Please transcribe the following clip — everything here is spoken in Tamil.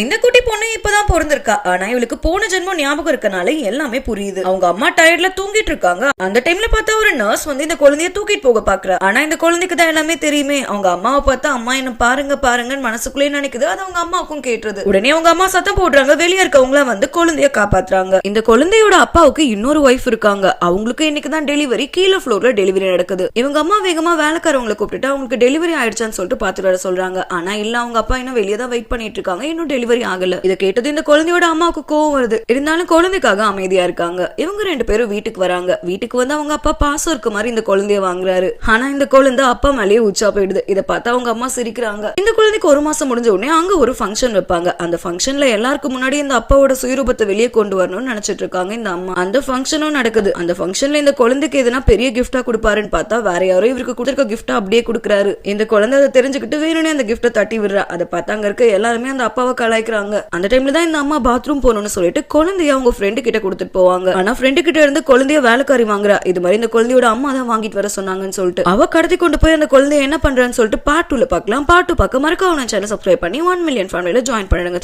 இந்த குட்டி பொண்ணு இப்பதான் பிறந்திருக்கா. ஆனா இவளுக்கு போன ஜென்மம் ஞாபகம் இருக்கனால எல்லாமே புரியுது. அவங்க அம்மா டயர்ட்ல தூங்கிட்டு இருக்காங்க. அந்த டைம்ல பார்த்தா ஒரு நர்ஸ் வந்து இந்த குழந்தைய தூக்கிட்டு போக பாக்குறா. ஆனா இந்த குழந்தைக்கு தான் எல்லாமே தெரியுமே. அவங்க அம்மாவை பார்த்தா அம்மா என்ன பாருங்க பாருங்கன்னு மனசுக்குள்ளே நினைக்குது. அது அவங்க அம்மாவுக்கும் கேட்டுருது. உடனே அவங்க அம்மா சத்தம் போடுறாங்க. வெளியே இருக்கவங்கள வந்து குழந்தைய காப்பாத்துறாங்க. இந்த குழந்தையோட அப்பாவுக்கு இன்னொரு ஒய்ஃப் இருக்காங்க. அவங்களுக்கு இன்னைக்கு தான் டெலிவரி. கீழே ஃப்ளோர்ல டெலிவரி நடக்குது. இவங்க அம்மா வேகமா வேலைக்காரவங்களை கூப்பிட்டு அவங்களுக்கு டெலிவரி ஆயிடுச்சான்னு சொல்லிட்டு பாத்துட்டு வர சொல்றாங்க. ஆனா இல்ல, அவங்க அப்பா இன்னும் வெளியே தான் வெயிட் பண்ணிட்டு இருக்காங்க. இன்னும் டெலிவரி ஆகல. இதை கேட்டது இந்த குழந்தையோட அம்மாவுக்கு கோவம் வருது. இருந்தாலும் குழந்தைக்காக அமைதியா இருக்காங்க. இவங்க ரெண்டு பேரும் வீட்டுக்கு வராங்க. வீட்டுக்கு வந்து அவங்க அப்பா பாசம் இருக்க மாதிரி இந்த குழந்தைய வாங்குறாரு. ஆனா இந்த குழந்தை அப்பா மேலேயே உச்சா போயிடுது. இதை பார்த்தா அவங்க அம்மா சிரிக்கிறாங்க. இந்த குழந்தைக்கு 1 மாசம் முடிஞ்ச உடனே அங்க ஒரு ஃபங்க்ஷன் வைப்பாங்க. அந்த ஃபங்க்ஷன்ல எல்லாருக்கும் முன்னாடி இந்த அப்பாவோட சுயரூபத்தை வெளியே கொண்டு வரணும்னு நினைச்சிட்டு இருக்காங்க இந்த அம்மா. அந்த ஃபங்க்ஷனும் நடக்குது. அந்த ஃபங்க்ஷன்ல இந்த குழந்தைக்கு எதுனா பெரிய கிஃப்டா கொடுப்பாருன்னு பார்த்தா வேற யாரோ இவருக்கு கொடுத்திருக்க கிஃப்டா அப்படியே கொடுக்குறாரு. இந்த குழந்தை அதை தெரிஞ்சுக்கிட்டு வேணும்னே அந்த கிஃப்ட தட்டி விடுறா. அதை பார்த்தா அங்க இருக்க எல்லாருமே அந்த அப்பாவை கலாய்க்கிறாங்க. அந்த டைம்ல தான் இந்த அம்மா பாத்ரூம் போகணும்னு சொல்லிட்டு குழந்தைய அவங்க ஃப்ரெண்டு கிட்ட கொடுத்துட்டு போவாங்க. ஆனா ஃப்ரெண்டு கிட்ட இருந்து குழந்தைய வேலைக்காரி வாங்குறா. இது மாதிரி இந்த குழந்தையோட அம்மா தான் வாங்கிட்டு வர சொன்னாங்கன்னு சொல்லிட்டு அவ கடத்தி கொண்டு போய் அந்த குழந்தைய என்ன பண்றான்னு சொல்லிட்டு பார்ட் 2ல பார்க்கலாம். பார்ட் 2 பார்க்க மறக்காம சேனல் சப்ஸ்கிரைப் பண்ணி 1 மில்லியன் ஃபேமிலியில ஜாயின் பண்ணுங்க.